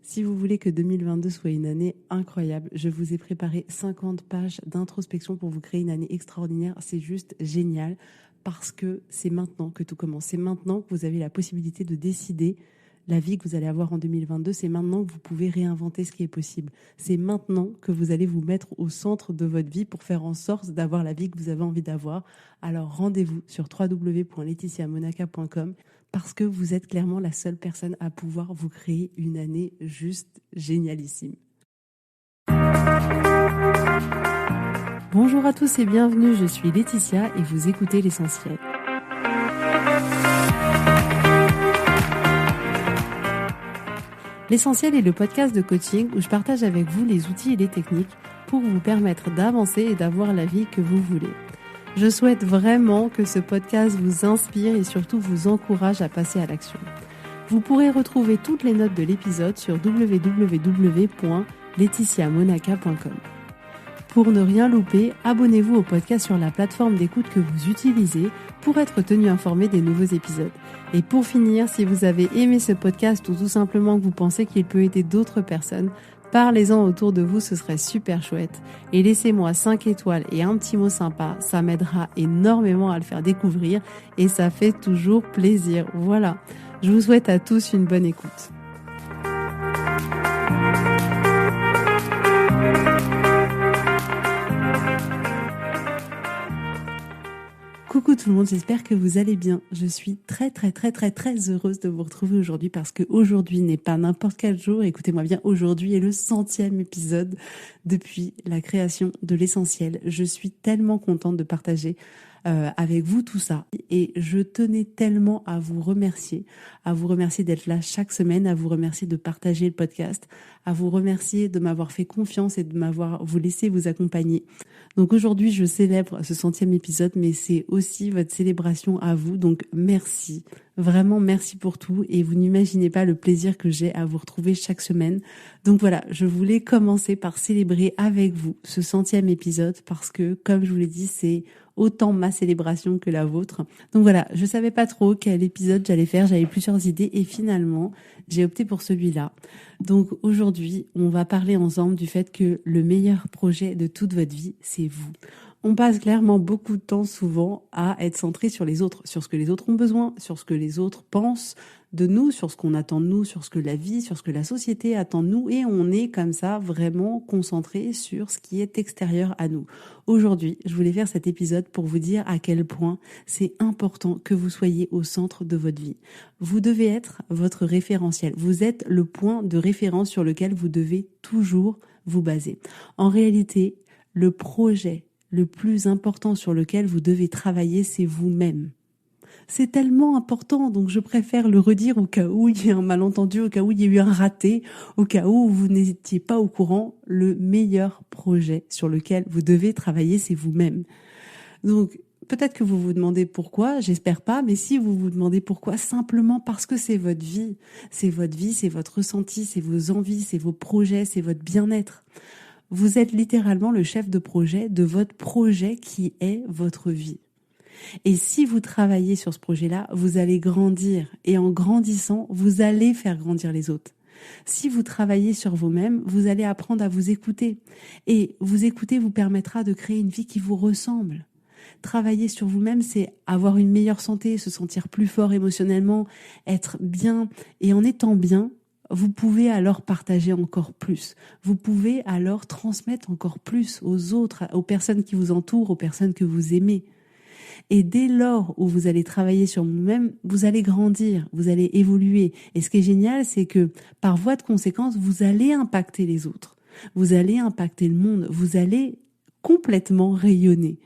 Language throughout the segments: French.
Si vous voulez que 2022 soit une année incroyable, je vous ai préparé 50 pages d'introspection pour vous créer une année extraordinaire. C'est juste génial parce que c'est maintenant que tout commence. C'est maintenant que vous avez la possibilité de décider la vie que vous allez avoir en 2022. C'est maintenant que vous pouvez réinventer ce qui est possible. C'est maintenant que vous allez vous mettre au centre de votre vie pour faire en sorte d'avoir la vie que vous avez envie d'avoir. Alors rendez-vous sur www.laetitiamonaca.com parce que vous êtes clairement la seule personne à pouvoir vous créer une année juste génialissime. Bonjour à tous et bienvenue, je suis Laetitia et vous écoutez L'Essentiel. L'Essentiel est le podcast de coaching où je partage avec vous les outils et les techniques pour vous permettre d'avancer et d'avoir la vie que vous voulez. Je souhaite vraiment que ce podcast vous inspire et surtout vous encourage à passer à l'action. Vous pourrez retrouver toutes les notes de l'épisode sur www.laetitiamonaca.com. Pour ne rien louper, abonnez-vous au podcast sur la plateforme d'écoute que vous utilisez pour être tenu informé des nouveaux épisodes. Et pour finir, si vous avez aimé ce podcast ou tout simplement que vous pensez qu'il peut aider d'autres personnes, parlez-en autour de vous, ce serait super chouette. Et laissez-moi 5 étoiles et un petit mot sympa, ça m'aidera énormément à le faire découvrir et ça fait toujours plaisir. Voilà, je vous souhaite à tous une bonne écoute. Coucou tout le monde, j'espère que vous allez bien. Je suis très heureuse de vous retrouver aujourd'hui parce que aujourd'hui n'est pas n'importe quel jour. Écoutez-moi bien, aujourd'hui est le 100e épisode depuis la création de l'Essentiel. Je suis tellement contente de partager avec vous tout ça et je tenais tellement à vous remercier d'être là chaque semaine, à vous remercier de partager le podcast, à vous remercier de m'avoir fait confiance et de vous laisser vous accompagner. Donc aujourd'hui, je célèbre ce 100e épisode, mais c'est aussi votre célébration à vous. Donc merci, vraiment merci pour tout. Et vous n'imaginez pas le plaisir que j'ai à vous retrouver chaque semaine. Donc voilà, je voulais commencer par célébrer avec vous ce 100e épisode parce que, comme je vous l'ai dit, c'est autant ma célébration que la vôtre. Donc voilà, je savais pas trop quel épisode j'allais faire, j'avais plusieurs idées et finalement, j'ai opté pour celui-là. Donc aujourd'hui, on va parler ensemble du fait que le meilleur projet de toute votre vie, c'est vous. On passe clairement beaucoup de temps souvent à être centré sur les autres, sur ce que les autres ont besoin, sur ce que les autres pensent de nous, sur ce qu'on attend de nous, sur ce que la vie, sur ce que la société attend de nous et on est comme ça vraiment concentré sur ce qui est extérieur à nous. Aujourd'hui, je voulais faire cet épisode pour vous dire à quel point c'est important que vous soyez au centre de votre vie. Vous devez être votre référentiel. Vous êtes le point de référence sur lequel vous devez toujours vous baser. En réalité, le projet le plus important sur lequel vous devez travailler, c'est vous-même. C'est tellement important, donc je préfère le redire au cas où il y a un malentendu, au cas où il y a eu un raté, au cas où vous n'étiez pas au courant. Le meilleur projet sur lequel vous devez travailler, c'est vous-même. Donc, peut-être que vous vous demandez pourquoi, j'espère pas, mais si vous vous demandez pourquoi, simplement parce que c'est votre vie. C'est votre vie, c'est votre ressenti, c'est vos envies, c'est vos projets, c'est votre bien-être. Vous êtes littéralement le chef de projet de votre projet qui est votre vie. Et si vous travaillez sur ce projet-là, vous allez grandir. Et en grandissant, vous allez faire grandir les autres. Si vous travaillez sur vous-même, vous allez apprendre à vous écouter. Et vous écouter vous permettra de créer une vie qui vous ressemble. Travailler sur vous-même, c'est avoir une meilleure santé, se sentir plus fort émotionnellement, être bien. Et en étant bien, vous pouvez alors partager encore plus. Vous pouvez alors transmettre encore plus aux autres, aux personnes qui vous entourent, aux personnes que vous aimez. Et dès lors où vous allez travailler sur vous-même, vous allez grandir, vous allez évoluer. Et ce qui est génial, c'est que par voie de conséquence, vous allez impacter les autres. Vous allez impacter le monde. Vous allez complètement rayonner.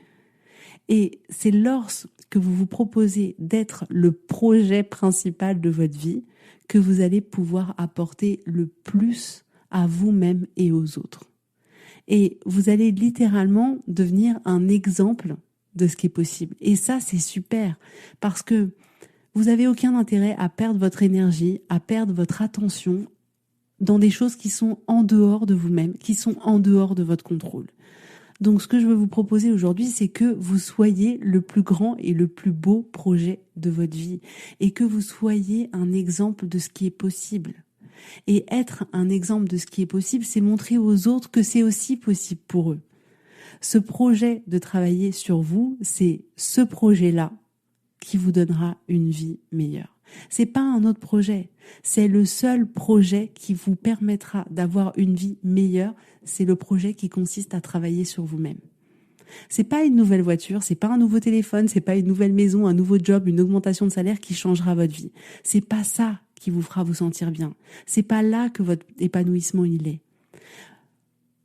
Et c'est lorsque vous vous proposez d'être le projet principal de votre vie que vous allez pouvoir apporter le plus à vous-même et aux autres. Et vous allez littéralement devenir un exemple de ce qui est possible. Et ça, c'est super parce que vous n'avez aucun intérêt à perdre votre énergie, à perdre votre attention dans des choses qui sont en dehors de vous-même, qui sont en dehors de votre contrôle. Donc, ce que je veux vous proposer aujourd'hui, c'est que vous soyez le plus grand et le plus beau projet de votre vie et que vous soyez un exemple de ce qui est possible. Et être un exemple de ce qui est possible, c'est montrer aux autres que c'est aussi possible pour eux. Ce projet de travailler sur vous, c'est ce projet-là qui vous donnera une vie meilleure. C'est pas un autre projet, c'est le seul projet qui vous permettra d'avoir une vie meilleure, c'est le projet qui consiste à travailler sur vous-même. C'est pas une nouvelle voiture, c'est pas un nouveau téléphone, c'est pas une nouvelle maison, un nouveau job, une augmentation de salaire qui changera votre vie. C'est pas ça qui vous fera vous sentir bien. C'est pas là que votre épanouissement il est.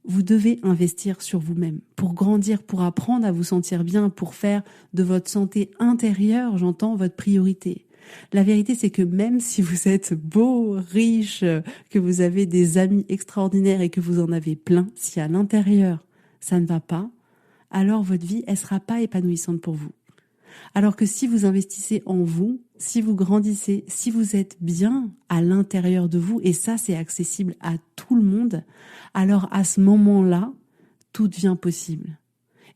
Vous devez investir sur vous-même pour grandir, pour apprendre à vous sentir bien, pour faire de votre santé intérieure, j'entends, votre priorité. La vérité, c'est que même si vous êtes beau, riche, que vous avez des amis extraordinaires et que vous en avez plein, si à l'intérieur, ça ne va pas, alors votre vie, elle sera pas épanouissante pour vous. Alors que si vous investissez en vous, si vous grandissez, si vous êtes bien à l'intérieur de vous, et ça c'est accessible à tout le monde, alors à ce moment-là, tout devient possible.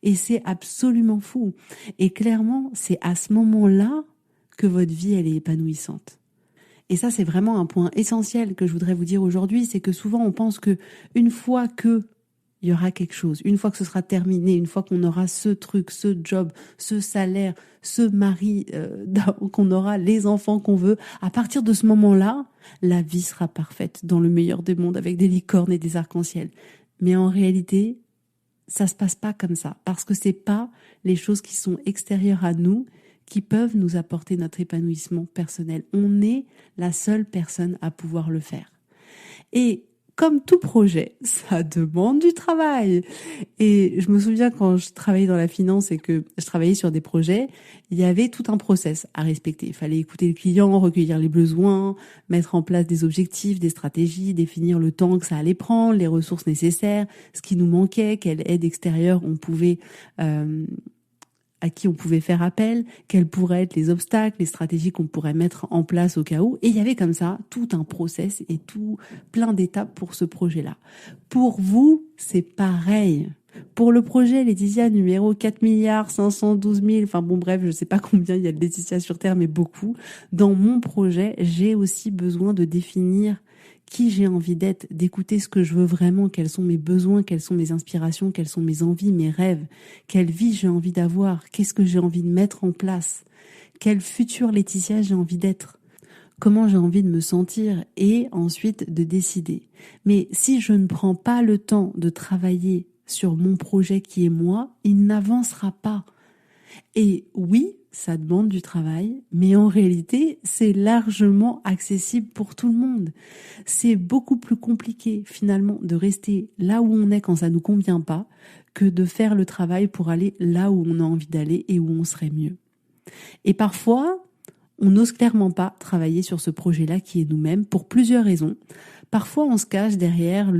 Et c'est absolument fou. Et clairement, c'est à ce moment-là que votre vie, elle est épanouissante. Et ça, c'est vraiment un point essentiel que je voudrais vous dire aujourd'hui, c'est que souvent on pense que une fois que il y aura quelque chose, une fois que ce sera terminé, une fois qu'on aura ce truc, ce job, ce salaire, ce mari, qu'on aura les enfants qu'on veut, à partir de ce moment-là, la vie sera parfaite dans le meilleur des mondes avec des licornes et des arcs-en-ciel. Mais en réalité, ça se passe pas comme ça, parce que c'est pas les choses qui sont extérieures à nous qui peuvent nous apporter notre épanouissement personnel. On est la seule personne à pouvoir le faire. Et comme tout projet, ça demande du travail. Et je me souviens quand je travaillais dans la finance et que je travaillais sur des projets, il y avait tout un process à respecter. Il fallait écouter le client, recueillir les besoins, mettre en place des objectifs, des stratégies, définir le temps que ça allait prendre, les ressources nécessaires, ce qui nous manquait, quelle aide extérieure on pouvait à qui on pouvait faire appel, quels pourraient être les obstacles, les stratégies qu'on pourrait mettre en place au cas où. Et il y avait comme ça tout un process et tout plein d'étapes pour ce projet-là. Pour vous, c'est pareil. Pour le projet Laetitia numéro 4 milliards 512 000, enfin bon bref, je sais pas combien il y a de Laetitia sur Terre, mais beaucoup. Dans mon projet, j'ai aussi besoin de définir qui j'ai envie d'être, d'écouter ce que je veux vraiment, quels sont mes besoins, quelles sont mes inspirations, quelles sont mes envies, mes rêves, quelle vie j'ai envie d'avoir, qu'est-ce que j'ai envie de mettre en place, quelle future Laetitia j'ai envie d'être, comment j'ai envie de me sentir et ensuite de décider. Mais si je ne prends pas le temps de travailler sur mon projet qui est moi, il n'avancera pas. Et oui, ça demande du travail, mais en réalité, c'est largement accessible pour tout le monde. C'est beaucoup plus compliqué finalement de rester là où on est quand ça nous convient pas que de faire le travail pour aller là où on a envie d'aller et où on serait mieux. Et parfois, on n'ose clairement pas travailler sur ce projet-là qui est nous-mêmes pour plusieurs raisons. Parfois, on se cache derrière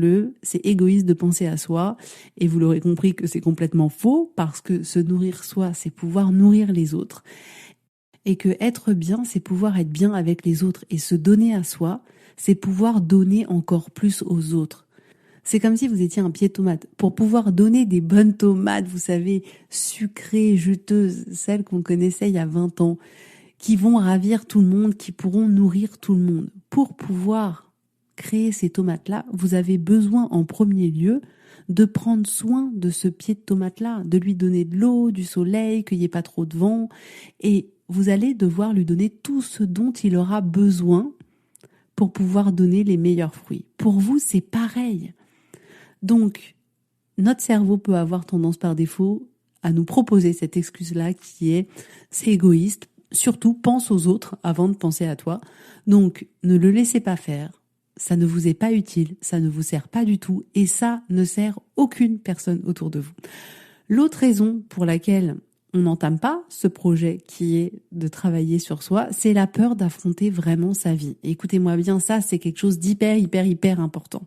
c'est égoïste de penser à soi, et vous l'aurez compris que c'est complètement faux, parce que se nourrir soi, c'est pouvoir nourrir les autres, et que être bien, c'est pouvoir être bien avec les autres, et se donner à soi, c'est pouvoir donner encore plus aux autres. C'est comme si vous étiez un pied de tomate. Pour pouvoir donner des bonnes tomates, vous savez, sucrées, juteuses, celles qu'on connaissait il y a 20 ans, qui vont ravir tout le monde, qui pourront nourrir tout le monde. Pour pouvoir créer ces tomates-là, vous avez besoin en premier lieu de prendre soin de ce pied de tomate-là, de lui donner de l'eau, du soleil, qu'il n'y ait pas trop de vent, et vous allez devoir lui donner tout ce dont il aura besoin pour pouvoir donner les meilleurs fruits. Pour vous, c'est pareil. Donc, notre cerveau peut avoir tendance par défaut à nous proposer cette excuse-là qui est « c'est égoïste », surtout pense aux autres avant de penser à toi. Donc, ne le laissez pas faire. Ça ne vous est pas utile, ça ne vous sert pas du tout et ça ne sert aucune personne autour de vous. L'autre raison pour laquelle on n'entame pas ce projet qui est de travailler sur soi, c'est la peur d'affronter vraiment sa vie. Et écoutez-moi bien, ça c'est quelque chose d'hyper important.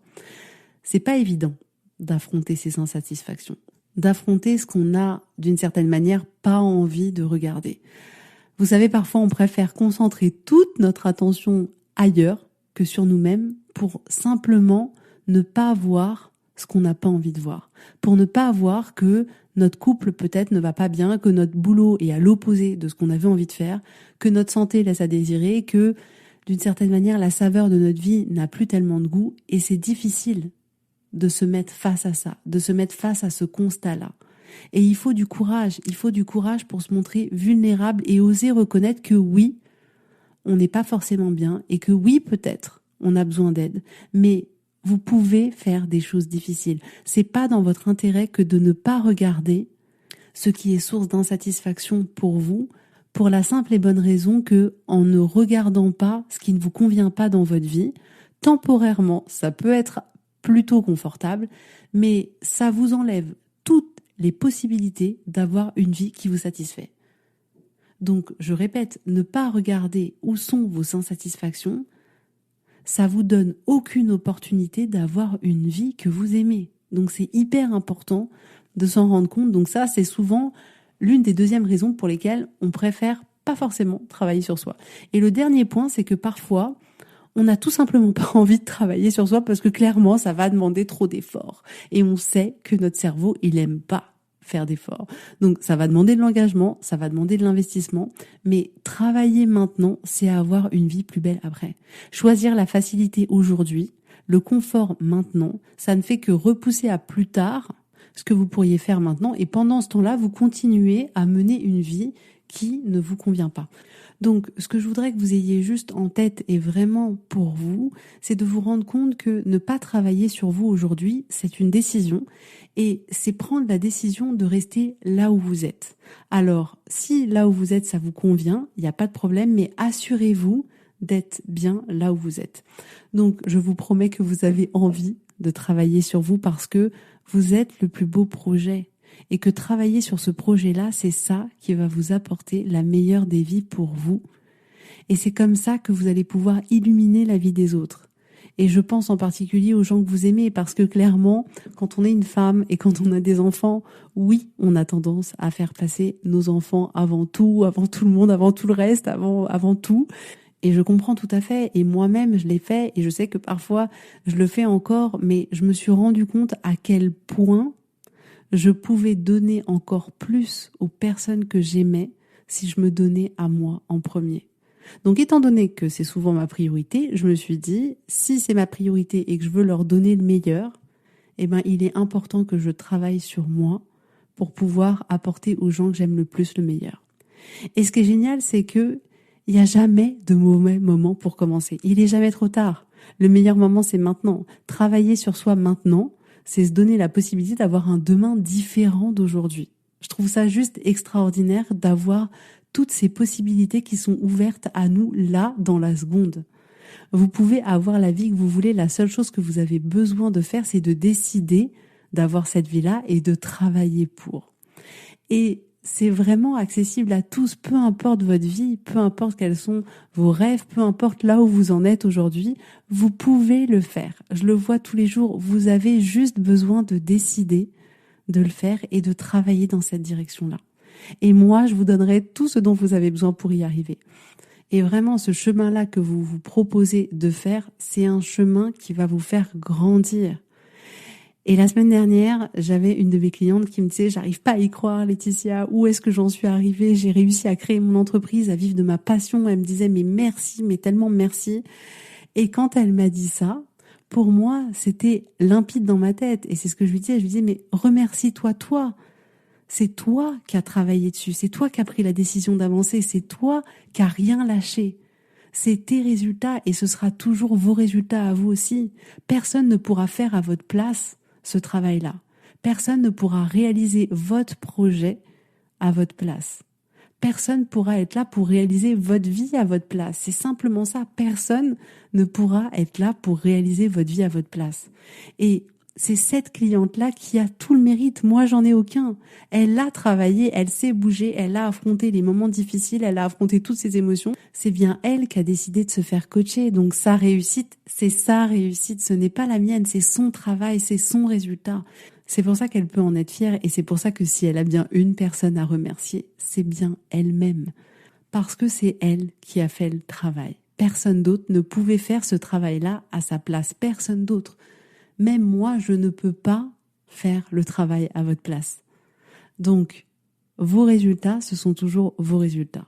C'est pas évident d'affronter ses insatisfactions, d'affronter ce qu'on a d'une certaine manière pas envie de regarder. Vous savez, parfois on préfère concentrer toute notre attention ailleurs que sur nous-mêmes pour simplement ne pas voir ce qu'on n'a pas envie de voir. Pour ne pas voir que notre couple peut-être ne va pas bien, que notre boulot est à l'opposé de ce qu'on avait envie de faire, que notre santé laisse à désirer, que d'une certaine manière, la saveur de notre vie n'a plus tellement de goût et c'est difficile de se mettre face à ça, de se mettre face à ce constat-là. Et il faut du courage pour se montrer vulnérable et oser reconnaître que oui, on n'est pas forcément bien et que oui, peut-être, on a besoin d'aide, mais vous pouvez faire des choses difficiles. C'est pas dans votre intérêt que de ne pas regarder ce qui est source d'insatisfaction pour vous, pour la simple et bonne raison que, en ne regardant pas ce qui ne vous convient pas dans votre vie, temporairement, ça peut être plutôt confortable, mais ça vous enlève toutes les possibilités d'avoir une vie qui vous satisfait. Donc, je répète, ne pas regarder où sont vos insatisfactions, ça vous donne aucune opportunité d'avoir une vie que vous aimez. Donc, c'est hyper important de s'en rendre compte. Donc ça, c'est souvent l'une des deuxièmes raisons pour lesquelles on préfère pas forcément travailler sur soi. Et le dernier point, c'est que parfois, on n'a tout simplement pas envie de travailler sur soi parce que clairement, ça va demander trop d'efforts. Et on sait que notre cerveau, il aime pas faire d'efforts. Donc ça va demander de l'engagement, ça va demander de l'investissement, mais travailler maintenant, c'est avoir une vie plus belle après. Choisir la facilité aujourd'hui, le confort maintenant, ça ne fait que repousser à plus tard ce que vous pourriez faire maintenant, et pendant ce temps-là, vous continuez à mener une vie qui ne vous convient pas. Donc, ce que je voudrais que vous ayez juste en tête et vraiment pour vous, c'est de vous rendre compte que ne pas travailler sur vous aujourd'hui, c'est une décision, et c'est prendre la décision de rester là où vous êtes. Alors, si là où vous êtes, ça vous convient, il n'y a pas de problème, mais assurez-vous d'être bien là où vous êtes. Donc, je vous promets que vous avez envie de travailler sur vous parce que vous êtes le plus beau projet et que travailler sur ce projet-là, c'est ça qui va vous apporter la meilleure des vies pour vous. Et c'est comme ça que vous allez pouvoir illuminer la vie des autres. Et je pense en particulier aux gens que vous aimez parce que clairement, quand on est une femme et quand on a des enfants, oui, on a tendance à faire passer nos enfants avant tout le monde, avant tout le reste, avant tout. Et je comprends tout à fait, et moi-même je l'ai fait, et je sais que parfois je le fais encore, mais je me suis rendu compte à quel point je pouvais donner encore plus aux personnes que j'aimais si je me donnais à moi en premier. Donc étant donné que c'est souvent ma priorité, je me suis dit, si c'est ma priorité et que je veux leur donner le meilleur, eh ben il est important que je travaille sur moi pour pouvoir apporter aux gens que j'aime le plus le meilleur. Et ce qui est génial, c'est que il n'y a jamais de mauvais moment pour commencer. Il est jamais trop tard. Le meilleur moment, c'est maintenant. Travailler sur soi maintenant, c'est se donner la possibilité d'avoir un demain différent d'aujourd'hui. Je trouve ça juste extraordinaire d'avoir toutes ces possibilités qui sont ouvertes à nous là, dans la seconde. Vous pouvez avoir la vie que vous voulez. La seule chose que vous avez besoin de faire, c'est de décider d'avoir cette vie-là et de travailler pour. Et c'est vraiment accessible à tous, peu importe votre vie, peu importe quels sont vos rêves, peu importe là où vous en êtes aujourd'hui, vous pouvez le faire. Je le vois tous les jours, vous avez juste besoin de décider de le faire et de travailler dans cette direction-là. Et moi, je vous donnerai tout ce dont vous avez besoin pour y arriver. Et vraiment, ce chemin-là que vous vous proposez de faire, c'est un chemin qui va vous faire grandir. Et la semaine dernière, j'avais une de mes clientes qui me disait « J'arrive pas à y croire, Laetitia, où est-ce que j'en suis arrivée? J'ai réussi à créer mon entreprise, à vivre de ma passion. » Elle me disait « Mais merci, mais tellement merci. » Et quand elle m'a dit ça, pour moi, c'était limpide dans ma tête. Et c'est ce que je lui disais. Je lui disais « Mais remercie-toi, toi. C'est toi qui as travaillé dessus. C'est toi qui as pris la décision d'avancer. C'est toi qui as rien lâché. C'est tes résultats et ce sera toujours vos résultats à vous aussi. Personne ne pourra faire à votre place ce travail-là. Personne ne pourra réaliser votre projet à votre place. Personne pourra être là pour réaliser votre vie à votre place. C'est simplement ça. Personne ne pourra être là pour réaliser votre vie à votre place. Et c'est cette cliente-là qui a tout le mérite. Moi, j'en ai aucun. Elle a travaillé, elle s'est bougée, elle a affronté les moments difficiles, elle a affronté toutes ses émotions. C'est bien elle qui a décidé de se faire coacher. Donc sa réussite, c'est sa réussite. Ce n'est pas la mienne, c'est son travail, c'est son résultat. C'est pour ça qu'elle peut en être fière et c'est pour ça que si elle a bien une personne à remercier, c'est bien elle-même. Parce que c'est elle qui a fait le travail. Personne d'autre ne pouvait faire ce travail-là à sa place. Personne d'autre. Même moi, je ne peux pas faire le travail à votre place. Donc, vos résultats, ce sont toujours vos résultats.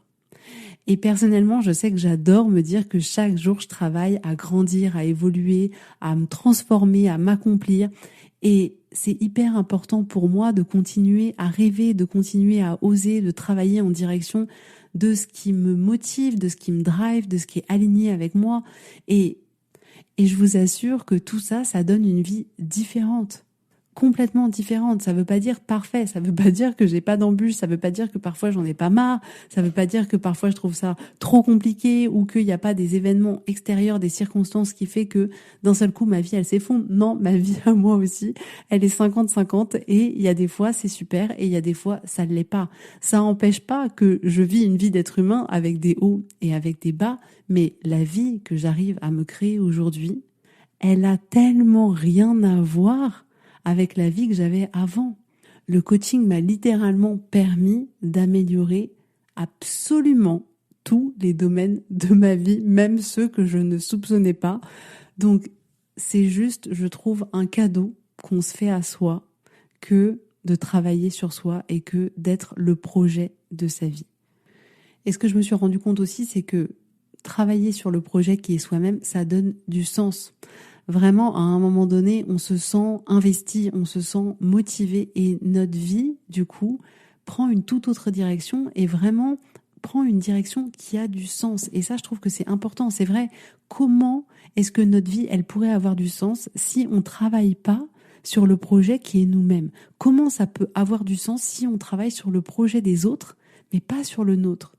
Et personnellement, je sais que j'adore me dire que chaque jour, je travaille à grandir, à évoluer, à me transformer, à m'accomplir. Et c'est hyper important pour moi de continuer à rêver, de continuer à oser, de travailler en direction de ce qui me motive, de ce qui me drive, de ce qui est aligné avec moi. Et je vous assure que tout ça, ça donne une vie différente. Complètement différente. Ça veut pas dire parfait. Ça veut pas dire que j'ai pas d'embûches. Ça veut pas dire que parfois j'en ai pas marre. Ça veut pas dire que parfois je trouve ça trop compliqué ou qu'il n'y a pas des événements extérieurs, des circonstances qui fait que d'un seul coup ma vie elle s'effondre. Non, ma vie à moi aussi, elle est 50-50 et il y a des fois c'est super et il y a des fois ça ne l'est pas. Ça n'empêche pas que je vis une vie d'être humain avec des hauts et avec des bas, mais la vie que j'arrive à me créer aujourd'hui, elle a tellement rien à voir avec la vie que j'avais avant. Le coaching m'a littéralement permis d'améliorer absolument tous les domaines de ma vie, même ceux que je ne soupçonnais pas. Donc, c'est juste, je trouve, un cadeau qu'on se fait à soi que de travailler sur soi et que d'être le projet de sa vie. Et ce que je me suis rendu compte aussi, c'est que travailler sur le projet qui est soi-même, ça donne du sens. Vraiment, à un moment donné, on se sent investi, on se sent motivé et notre vie, du coup, prend une toute autre direction et vraiment prend une direction qui a du sens. Et ça, je trouve que c'est important. C'est vrai, comment est-ce que notre vie, elle pourrait avoir du sens si on travaille pas sur le projet qui est nous-mêmes? Comment ça peut avoir du sens si on travaille sur le projet des autres, mais pas sur le nôtre?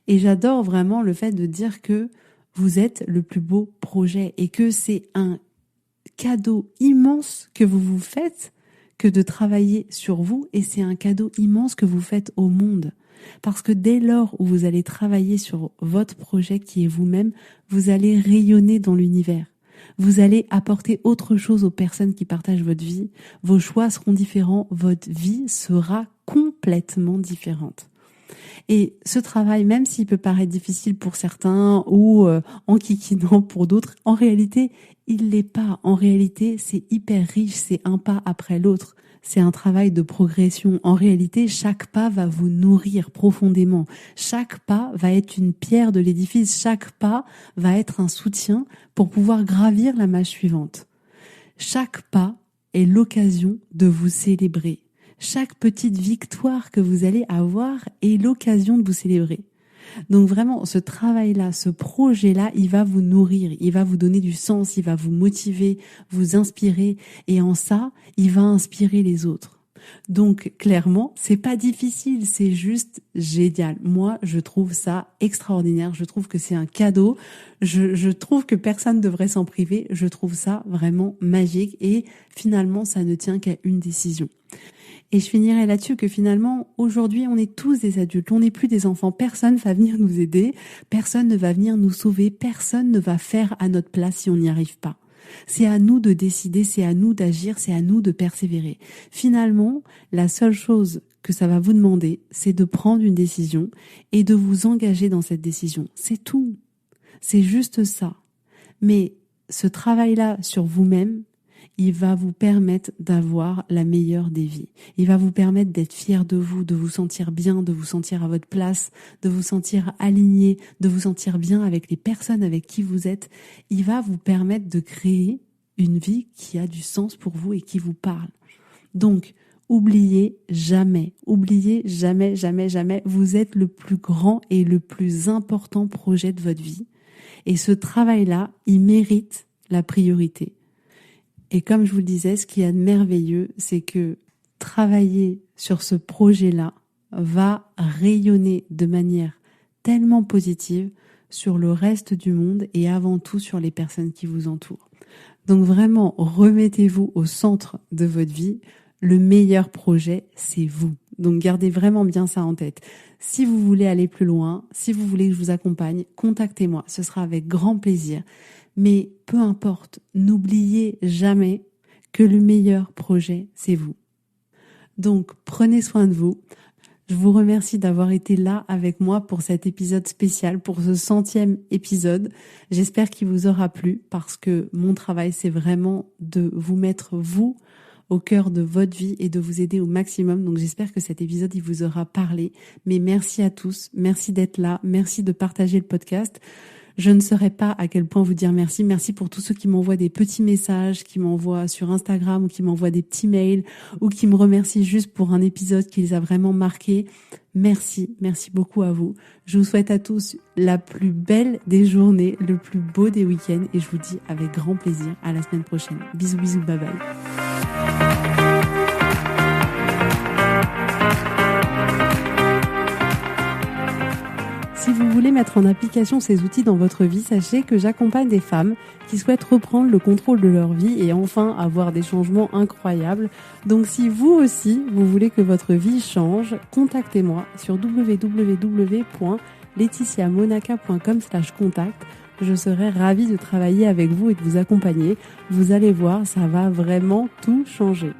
Et j'adore vraiment le fait de dire que vous êtes le plus beau projet et que c'est un cadeau immense que vous vous faites que de travailler sur vous et c'est un cadeau immense que vous faites au monde. Parce que dès lors où vous allez travailler sur votre projet qui est vous-même, vous allez rayonner dans l'univers. Vous allez apporter autre chose aux personnes qui partagent votre vie. Vos choix seront différents, votre vie sera complètement différente. Et ce travail, même s'il peut paraître difficile pour certains ou enquiquinant pour d'autres, en réalité, il l'est pas. En réalité, c'est hyper riche, c'est un pas après l'autre. C'est un travail de progression. En réalité, chaque pas va vous nourrir profondément. Chaque pas va être une pierre de l'édifice. Chaque pas va être un soutien pour pouvoir gravir la marche suivante. Chaque pas est l'occasion de vous célébrer. Chaque petite victoire que vous allez avoir est l'occasion de vous célébrer. Donc vraiment, ce travail-là, ce projet-là, il va vous nourrir, il va vous donner du sens, il va vous motiver, vous inspirer, et en ça, il va inspirer les autres. Donc clairement, c'est pas difficile, c'est juste génial. Moi, je trouve ça extraordinaire, je trouve que c'est un cadeau, je trouve que personne ne devrait s'en priver, je trouve ça vraiment magique, et finalement, ça ne tient qu'à une décision. Et je finirai là-dessus que finalement, aujourd'hui, on est tous des adultes, on n'est plus des enfants. Personne ne va venir nous aider, personne ne va venir nous sauver, personne ne va faire à notre place si on n'y arrive pas. C'est à nous de décider, c'est à nous d'agir, c'est à nous de persévérer. Finalement, la seule chose que ça va vous demander, c'est de prendre une décision et de vous engager dans cette décision. C'est tout. C'est juste ça. Mais ce travail-là sur vous-même, il va vous permettre d'avoir la meilleure des vies. Il va vous permettre d'être fier de vous sentir bien, de vous sentir à votre place, de vous sentir aligné, de vous sentir bien avec les personnes avec qui vous êtes. Il va vous permettre de créer une vie qui a du sens pour vous et qui vous parle. Donc, oubliez jamais, jamais, vous êtes le plus grand et le plus important projet de votre vie. Et ce travail-là, il mérite la priorité. Et comme je vous le disais, ce qu'il y a de merveilleux, c'est que travailler sur ce projet-là va rayonner de manière tellement positive sur le reste du monde et avant tout sur les personnes qui vous entourent. Donc vraiment, remettez-vous au centre de votre vie. Le meilleur projet, c'est vous. Donc gardez vraiment bien ça en tête. Si vous voulez aller plus loin, si vous voulez que je vous accompagne, contactez-moi. Ce sera avec grand plaisir. Mais peu importe, n'oubliez jamais que le meilleur projet, c'est vous. Donc, prenez soin de vous. Je vous remercie d'avoir été là avec moi pour cet épisode spécial, pour ce 100e épisode. J'espère qu'il vous aura plu parce que mon travail, c'est vraiment de vous mettre, vous, au cœur de votre vie et de vous aider au maximum. Donc j'espère que cet épisode, il vous aura parlé. Mais merci à tous, merci d'être là, merci de partager le podcast. Je ne saurais pas à quel point vous dire merci. Merci pour tous ceux qui m'envoient des petits messages, qui m'envoient sur Instagram ou qui m'envoient des petits mails ou qui me remercient juste pour un épisode qui les a vraiment marqués. Merci beaucoup à vous. Je vous souhaite à tous la plus belle des journées, le plus beau des week-ends et je vous dis avec grand plaisir à la semaine prochaine. Bisous, bye bye. Si vous voulez mettre en application ces outils dans votre vie, sachez que j'accompagne des femmes qui souhaitent reprendre le contrôle de leur vie et enfin avoir des changements incroyables. Donc si vous aussi, vous voulez que votre vie change, contactez-moi sur www.laetitiamonaca.com/contact. Je serai ravie de travailler avec vous et de vous accompagner. Vous allez voir, ça va vraiment tout changer.